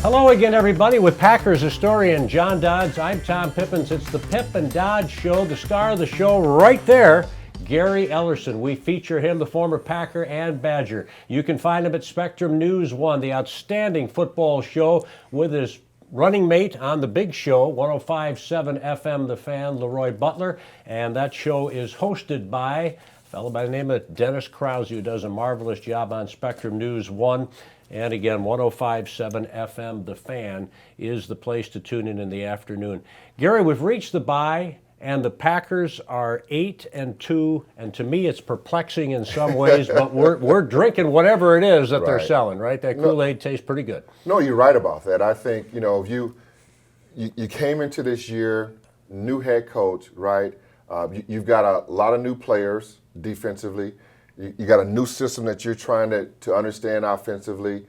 Hello again, everybody. With Packers historian John Dodds, I'm Tom Pipines. It's the Pip and Dodds Show. The star of the show right there, Gary Ellerson. We feature him, the former Packer and Badger. You can find him at Spectrum News 1, the outstanding football show with his running mate on the big show, 105.7 FM The Fan, Leroy Butler. And that show is hosted by a fellow by the name of Dennis Krause, who does a marvelous job on Spectrum News 1. And again, 105.7 FM The Fan is the place to tune in the afternoon. Gary, we've reached the bye, and the Packers are 8-2, and to me it's perplexing in some ways, but we're drinking whatever it is that they're selling, right? That Kool-Aid tastes pretty good. No, you're right about that. I think, if you came into this year, new head coach, right? You've got a lot of new players defensively. You got a new system that you're trying to understand offensively,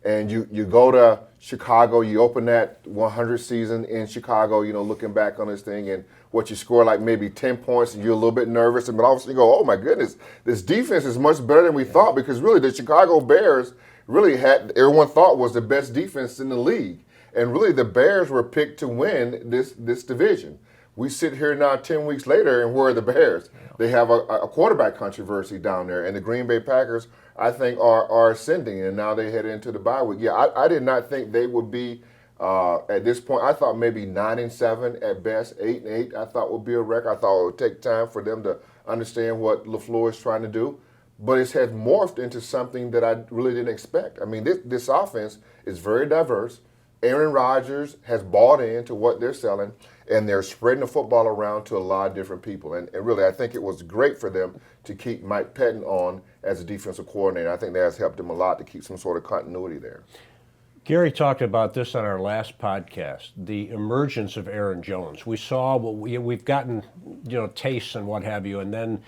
and you go to Chicago, you open that 100 season in Chicago, looking back on this thing, and what you score like maybe 10 points, and you're a little bit nervous, and but all of a sudden you go, oh my goodness, this defense is much better than we thought, because really the Chicago Bears really everyone thought was the best defense in the league, and really the Bears were picked to win this division. We sit here now 10 weeks later, and where are the Bears? They have a quarterback controversy down there, and the Green Bay Packers, I think, are ascending, and now they head into the bye week. Yeah, I did not think they would be, at this point, I thought maybe 9-7 at best, 8-8 I thought would be a record. I thought it would take time for them to understand what LaFleur is trying to do, but it has morphed into something that I really didn't expect. I mean, this offense is very diverse. Aaron Rodgers has bought into what they're selling, and they're spreading the football around to a lot of different people. And really, I think it was great for them to keep Mike Pettin on as a defensive coordinator. I think that has helped them a lot to keep some sort of continuity there. Gary talked about this on our last podcast, the emergence of Aaron Jones. We saw we've gotten, tastes and what have you, and then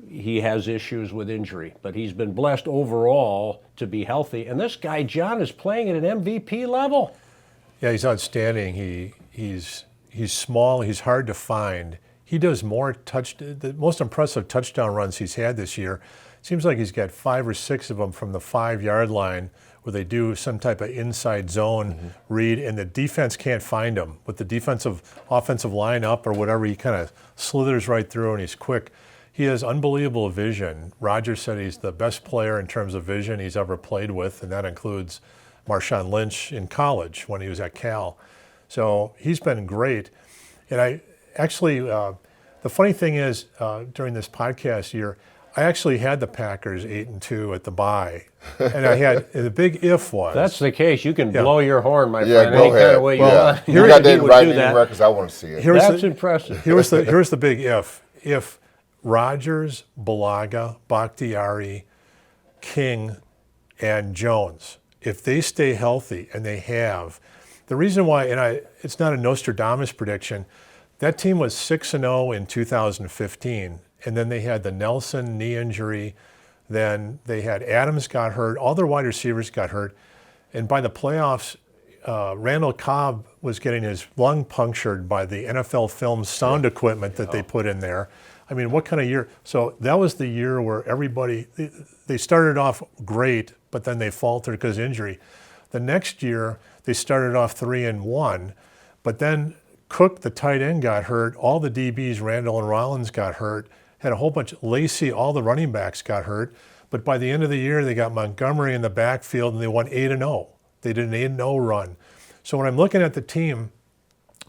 he has issues with injury, but he's been blessed overall to be healthy. And this guy, John, is playing at an MVP level. Yeah, he's outstanding. He's small. He's hard to find. He does the most impressive touchdown runs he's had this year. Seems like he's got 5 or 6 of them from the 5-yard line, where they do some type of inside zone read, and the defense can't find him. With the offensive line up or whatever, he kind of slithers right through, and he's quick. He has unbelievable vision. Rodgers said he's the best player in terms of vision he's ever played with, and that includes Marshawn Lynch in college when he was at Cal. So he's been great. And I actually, the funny thing is, during this podcast year, I actually had the Packers 8-2 at the bye. And the big if was. If that's the case, you can blow your horn, my friend, any kind of way you want. You got that right anywhere, because I want to see it. That's impressive. Here's the big if. If Rodgers, Bulaga, Bakhtiari, King, and Jones, if they stay healthy, and they have, the reason why, it's not a Nostradamus prediction, that team was 6-0 in 2015, and then they had the Nelson knee injury, then they had Adams got hurt, all their wide receivers got hurt, and by the playoffs, Randall Cobb was getting his lung punctured by the NFL film sound equipment that they put in there. I mean, what kind of year? So that was the year where they started off great, but then they faltered because of injury. The next year, they started off 3-1, but then Cook, the tight end, got hurt. All the DBs, Randall and Rollins, got hurt. Had a whole bunch, Lacey, all the running backs got hurt. But by the end of the year, they got Montgomery in the backfield, and they won 8-0. They did an 8-0 run. So when I'm looking at the team,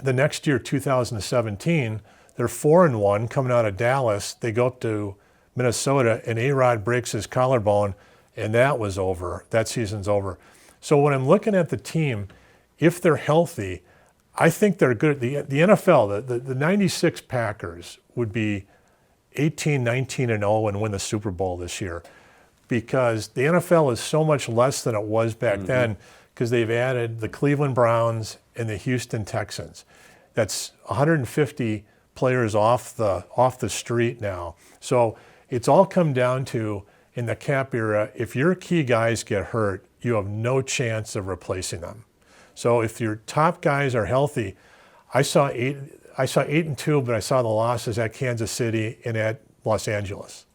the next year, 2017, they're 4-1 coming out of Dallas. They go up to Minnesota, and A-Rod breaks his collarbone, and that was over. That season's over. So when I'm looking at the team, if they're healthy, I think they're good. The NFL, the 96 Packers would be 18-19-0 and win the Super Bowl this year, because the NFL is so much less than it was back then, because they've added the Cleveland Browns and the Houston Texans. That's 150 players off the street now. So it's all come down to, in the cap era, if your key guys get hurt, you have no chance of replacing them. So if your top guys are healthy, I saw 8-2, but I saw the losses at Kansas City and at Los Angeles.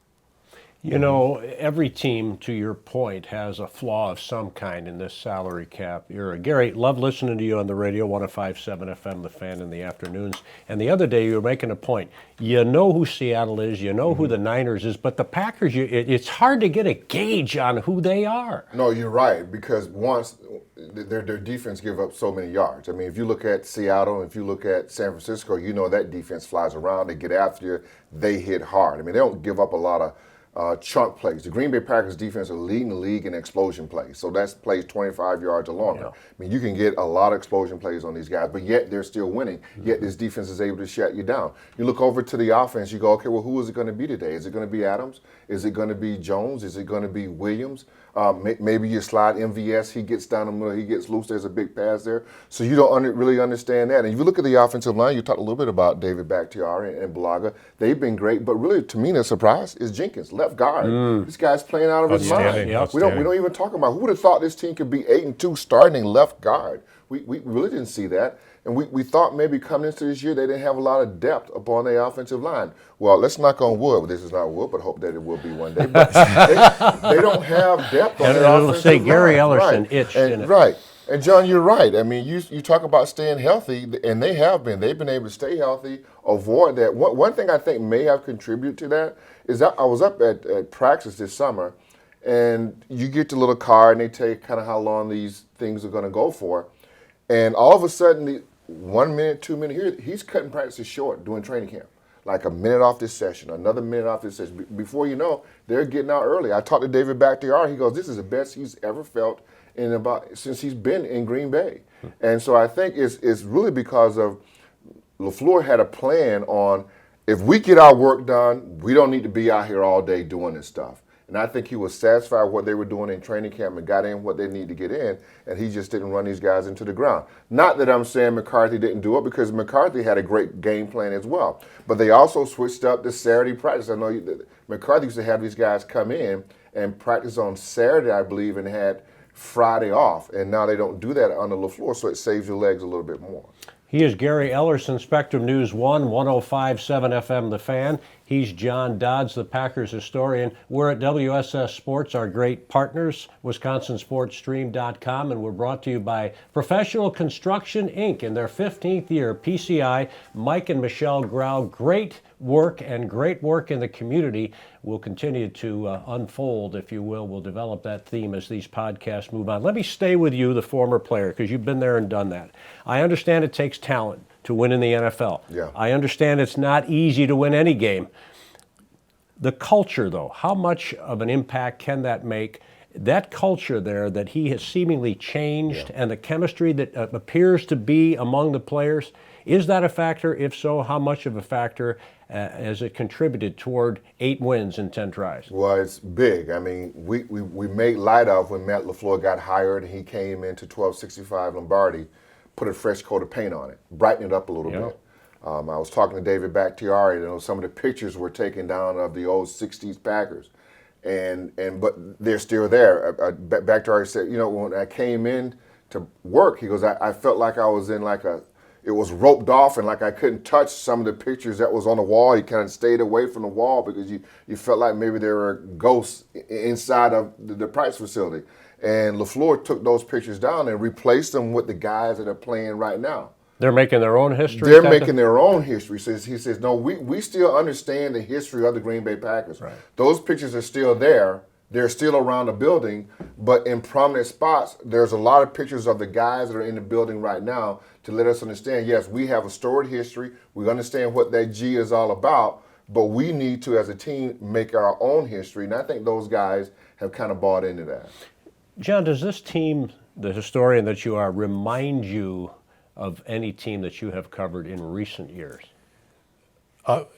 You know, every team, to your point, has a flaw of some kind in this salary cap era. Gary, love listening to you on the radio, 105.7 FM, The Fan in the afternoons. And the other day you were making a point. You know who Seattle is, you know who the Niners is, but the Packers, it's hard to get a gauge on who they are. No, you're right, because once their defense give up so many yards. I mean, if you look at Seattle, if you look at San Francisco, you know that defense flies around, they get after you, they hit hard. I mean, they don't give up a lot of chunk plays. The Green Bay Packers defense are leading the league in explosion plays. So that's plays 25 yards or longer. Yeah. I mean, you can get a lot of explosion plays on these guys, but yet they're still winning. Yet this defense is able to shut you down. You look over to the offense, you go, okay, well, who is it going to be today? Is it going to be Adams? Is it going to be Jones? Is it going to be Williams? Maybe you slide MVS, he gets down the middle, he gets loose, there's a big pass there. So you don't really understand that. And if you look at the offensive line, you talked a little bit about David Bakhtiari and Bulaga. They've been great, but really, to me, the surprise is Jenkins, left guard. This guy's playing out of his mind. Yep. We don't even talk about who would have thought this team could be 8-2 starting left guard. We really didn't see that. And we thought maybe coming into this year they didn't have a lot of depth upon their offensive line. Well, let's knock on wood. This is not wood, but hope that it will be one day. But they don't have depth on their it'll offensive say line. Gary Ellerson Right. itched in it. Right. And John, you're right. I mean, you talk about staying healthy, and they have been. They've been able to stay healthy, avoid that. One thing I think may have contributed to that is that I was up at practice this summer, and you get the little card, and they tell you kind of how long these things are going to go for. And all of a sudden, 1 minute, 2 minutes, here, he's cutting practices short doing training camp. Like a minute off this session, another minute off this session. Before you know, they're getting out early. I talked to David Bakhtiari. He goes, this is the best he's ever felt since he's been in Green Bay. And so I think it's really because of LaFleur had a plan on, if we get our work done, we don't need to be out here all day doing this stuff. And I think he was satisfied with what they were doing in training camp and got in what they need to get in, and he just didn't run these guys into the ground. Not that I'm saying McCarthy didn't do it, because McCarthy had a great game plan as well. But they also switched up the Saturday practice. I know McCarthy used to have these guys come in and practice on Saturday, I believe, and had Friday off. And now they don't do that under LaFleur, so it saves your legs a little bit more. He is Gary Ellerson, Spectrum News 1, 105.7 FM, The Fan. He's John Dodds, the Packers historian. We're at WSS Sports, our great partners, WisconsinSportsStream.com, and we're brought to you by Professional Construction, Inc. in their 15th year. PCI, Mike and Michelle Grau, great work and great work in the community will continue to unfold, if you will. We'll develop that theme as these podcasts move on. Let me stay with you, the former player, because you've been there and done that. I understand it takes talent to win in the NFL. Yeah. I understand it's not easy to win any game. The culture, though, how much of an impact can that make? That culture there that he has seemingly changed, and the chemistry that appears to be among the players, is that a factor? If so, how much of a factor has it contributed toward 8 wins in 10 tries? Well, it's big. I mean, we made light of when Matt LaFleur got hired and he came into 1265 Lombardi, put a fresh coat of paint on it, brighten it up a little bit. I was talking to David Bakhtiari, some of the pictures were taken down of the old 60s Packers. But they're still there. Bakhtiari said, when I came in to work, he goes, I felt like I was in it was roped off, and like I couldn't touch some of the pictures that was on the wall. He kind of stayed away from the wall because you felt like maybe there were ghosts inside of the practice facility. And LaFleur took those pictures down and replaced them with the guys that are playing right now. They're making their own history? They're making their own history. So he says, no, we still understand the history of the Green Bay Packers. Right. Those pictures are still there. They're still around the building, but in prominent spots, there's a lot of pictures of the guys that are in the building right now to let us understand, yes, we have a storied history. We understand what that G is all about, but we need to, as a team, make our own history. And I think those guys have kind of bought into that. John, does this team, the historian that you are, remind you of any team that you have covered in recent years?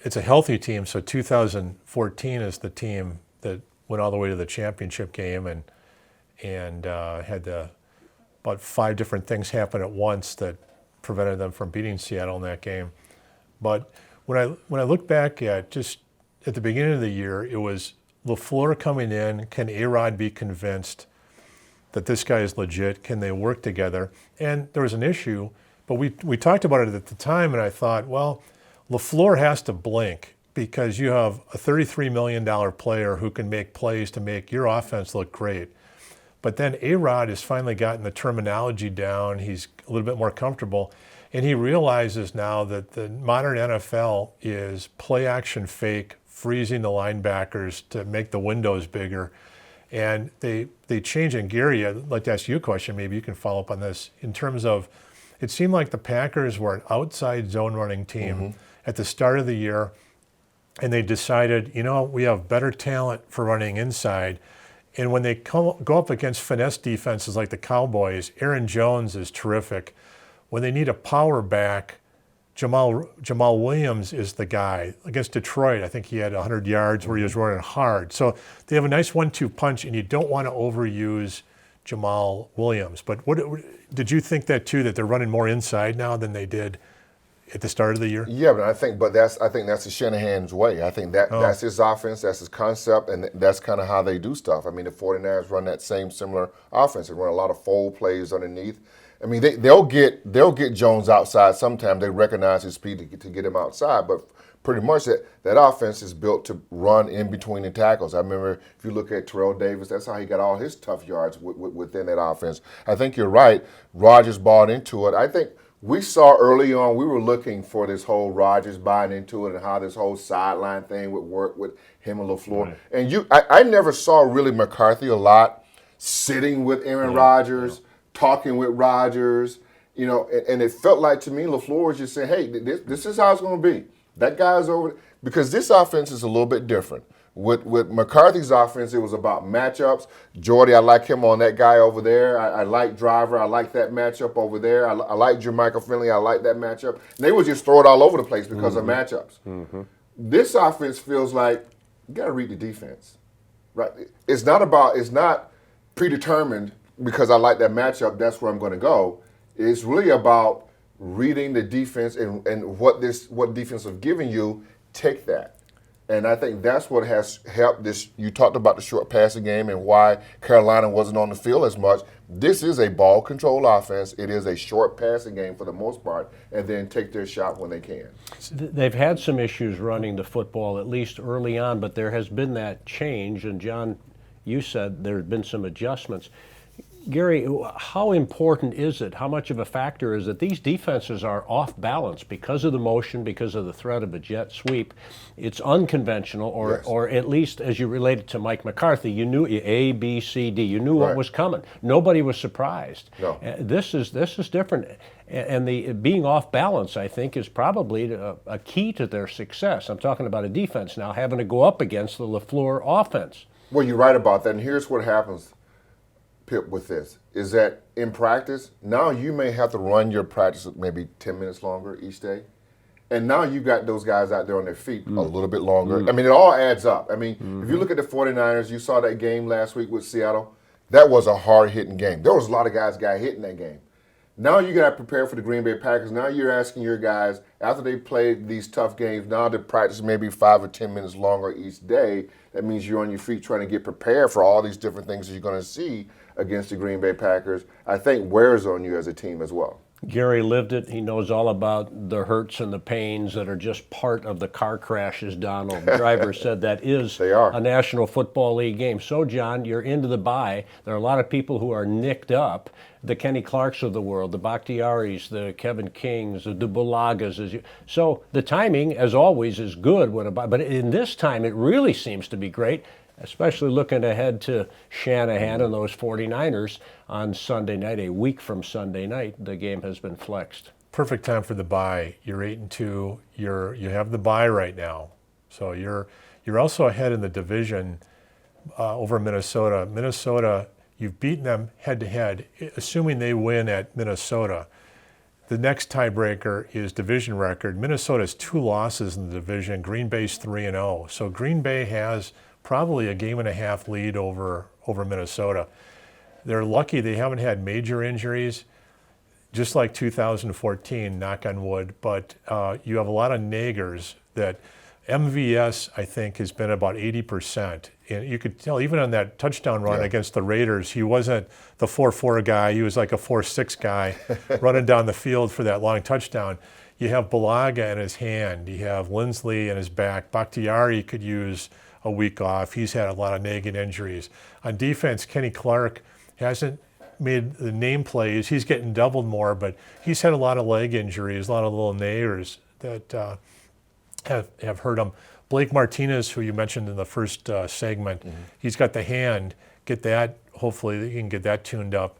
It's a healthy team, so 2014 is the team that went all the way to the championship game and had about 5 different things happen at once that prevented them from beating Seattle in that game. But when I look back at just at the beginning of the year, it was LaFleur coming in. Can A-Rod be convinced that this guy is legit? Can they work together? And there was an issue, but we talked about it at the time, and I thought, well, LaFleur has to blink because you have a $33 million player who can make plays to make your offense look great. But then A-Rod has finally gotten the terminology down. He's a little bit more comfortable. And he realizes now that the modern NFL is play action fake, freezing the linebackers to make the windows bigger. And they change. And Gary, I'd like to ask you a question. Maybe you can follow up on this. In terms of, it seemed like the Packers were an outside zone running team at the start of the year. And they decided, we have better talent for running inside. And when they go up against finesse defenses like the Cowboys, Aaron Jones is terrific. When they need a power back, Jamal Williams is the guy. Against Detroit, I think he had 100 yards where he was running hard. So they have a nice 1-2 punch, and you don't want to overuse Jamal Williams. But what did you think that too, that they're running more inside now than they did at the start of the year? Yeah, but I think that's Shanahan's way. I think that's his offense, that's his concept, and that's kind of how they do stuff. I mean, the 49ers run that same similar offense. They run a lot of fold plays underneath. I mean, they'll get Jones outside sometime. They recognize his speed to get him outside, but pretty much that offense is built to run in between the tackles. I remember if you look at Terrell Davis, that's how he got all his tough yards within that offense. I think you're right. Rodgers bought into it. I think we saw early on, we were looking for this whole Rodgers buying into it and how this whole sideline thing would work with him and LaFleur. Right. And I never saw really McCarthy a lot sitting with Aaron Rodgers, talking with Rodgers, and it felt like to me LaFleur was just saying, hey, this is how it's going to be. That guy's over, because this offense is a little bit different. With McCarthy's offense, it was about matchups. Jordy, I like him on that guy over there. I like Driver. I like that matchup over there. I like Jermichael Finley. I like that matchup. And they would just throw it all over the place because of matchups. This offense feels like you got to read the defense, right? It's not predetermined because I like that matchup, that's where I'm going to go. It's really about reading the defense and what defense have given you, take that. And I think that's what has helped this. You talked about the short passing game and why Carolina wasn't on the field as much. This is a ball control offense. It is a short passing game for the most part, and then take their shot when they can. They've had some issues running the football, at least early on, but there has been that change. And John, you said there have been some adjustments. Gary, how important is it? How much of a factor is it? These defenses are off balance because of the motion, because of the threat of a jet sweep. It's unconventional, or at least as you related to Mike McCarthy, you knew A, B, C, D. You knew what was coming. Nobody was surprised. No. This is different. And the being off balance, I think, is probably a key to their success. I'm talking about a defense now having to go up against the LaFleur offense. Well, you're right about that. And here's what happens, Pip, with this, is that in practice, now you may have to run your practice maybe 10 minutes longer each day. And now you got those guys out there on their feet a little bit longer. I mean, it all adds up. I mean, if you look at the 49ers, you saw that game last week with Seattle. That was a hard-hitting game. There was a lot of guys got hit in that game. Now you got to prepare for the Green Bay Packers. Now you're asking your guys, after they played these tough games, now to practice maybe 5 or 10 minutes longer each day. That means you're on your feet trying to get prepared for all these different things that you're going to see against the Green Bay Packers. I think wears on you as a team as well. Gary lived it. He knows all about the hurts and the pains that are just part of the car crashes, Donald. The driver said that is a National Football League game. So, John, you're into the bye. There are a lot of people who are nicked up. The Kenny Clarks of the world, the Bakhtiaris, the Kevin Kings, the Bulagas. So the timing, as always, is good. But in this time, it really seems to be great, especially looking ahead to Shanahan and those 49ers on Sunday night, a week from Sunday night. The game has been flexed. Perfect time for the bye. You're 8-2. You have the bye right now, so you're also ahead in the division over Minnesota. Minnesota, you've beaten them head to head. Assuming they win at Minnesota, the next tiebreaker is division record. Minnesota has 2 losses in the division. Green Bay's 3-0. So Green Bay has probably a game-and-a-half lead over Minnesota. They're lucky they haven't had major injuries, just like 2014, knock on wood, but you have a lot of naggers that MVS, I think, has been about 80%. And you could tell even on that touchdown run Yeah. against the Raiders, he wasn't the 4-4 guy. He was like a 4-6 guy running down the field for that long touchdown. You have Balaga in his hand. You have Lindsley in his back. Bakhtiari could use a week off. He's had a lot of nagging injuries. On defense, Kenny Clark hasn't made the name plays. He's getting doubled more, but he's had a lot of leg injuries, a lot of little naggers that have hurt him. Blake Martinez, who you mentioned in the first segment, he's got the hand. Get that, hopefully he can get that tuned up.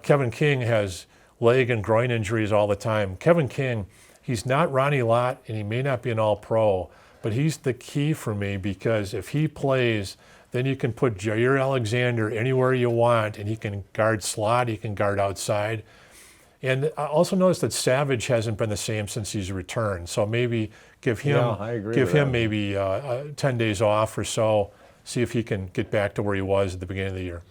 Kevin King has leg and groin injuries all the time. Kevin King, he's not Ronnie Lott, and he may not be an all-pro, but he's the key for me because if he plays, then you can put Jair Alexander anywhere you want, and he can guard slot, he can guard outside. And I also noticed that Savage hasn't been the same since he's returned. So maybe give him I agree with that. maybe 10 days off or so, see if he can get back to where he was at the beginning of the year.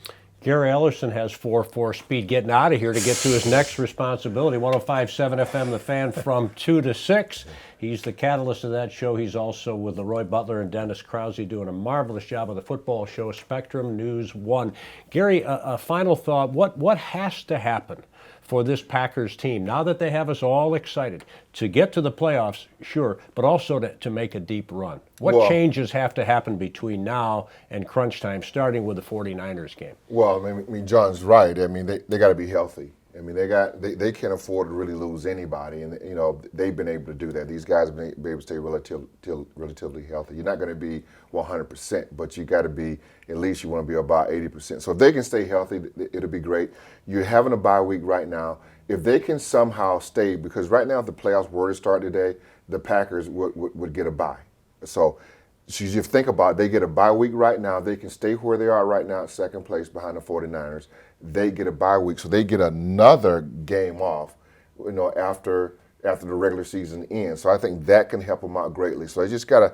Gary Ellerson has 4-4 speed getting out of here to get to his nenext responsibility. 105.7 FM, The Fan, from 2 to 6. He's the catalyst of that show. He's also with Leroy Butler and Dennis Krause doing a marvelous job of the football show, Spectrum News 1. Gary, a final thought. What has to happen for this Packers team, now that they have us all excited, to get to the playoffs, sure, but also to make a deep run? What changes have to happen between now and crunch time, starting with the 49ers game? Well, I mean, John's right. I mean, they got to be healthy. I mean, they can't afford to really lose anybody, and you know they've been able to do that. These guys have been able to stay relatively healthy. You're not going to be 100%, but you got to be at least you want to be about 80%. So if they can stay healthy, it'll be great. You're having a bye week right now. If they can somehow stay, because right now if the playoffs were to start today, the Packers would get a bye. So you think about it, they get a bye week right now. They can stay where they are right now at second place behind the 49ers. They get a bye week, so they get another game off, you know, after the regular season ends. So I think that can help them out greatly. So they just gotta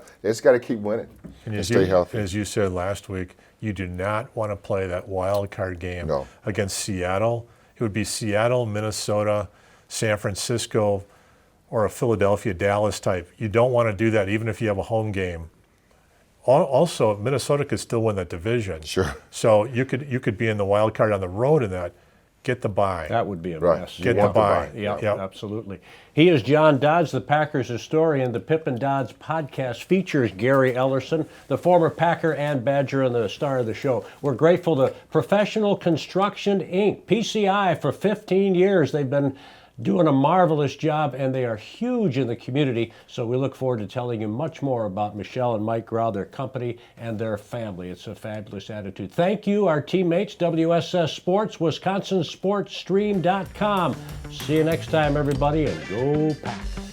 keep winning and stay healthy. As you said last week, you do not want to play that wild card game against Seattle. It would be Seattle, Minnesota, San Francisco, or a Philadelphia, Dallas type. You don't want to do that even if you have a home game. Also, Minnesota could still win that division. Sure. So you could be in the wild card on the road in that. Get the bye. That would be a Right. mess. Get the bye. Yeah, Yep. absolutely. He is John Dodds, the Packers historian. The Pip and Dodds podcast features Gary Ellerson, the former Packer and Badger and the star of the show. We're grateful to Professional Construction, Inc., PCI, for 15 years. They've been doing a marvelous job, and they are huge in the community. So we look forward to telling you much more about Michelle and Mike Grau, their company, and their family. It's a fabulous attitude. Thank you, our teammates, WSS Sports, WisconsinSportsStream.com. See you next time, everybody, and go Pack.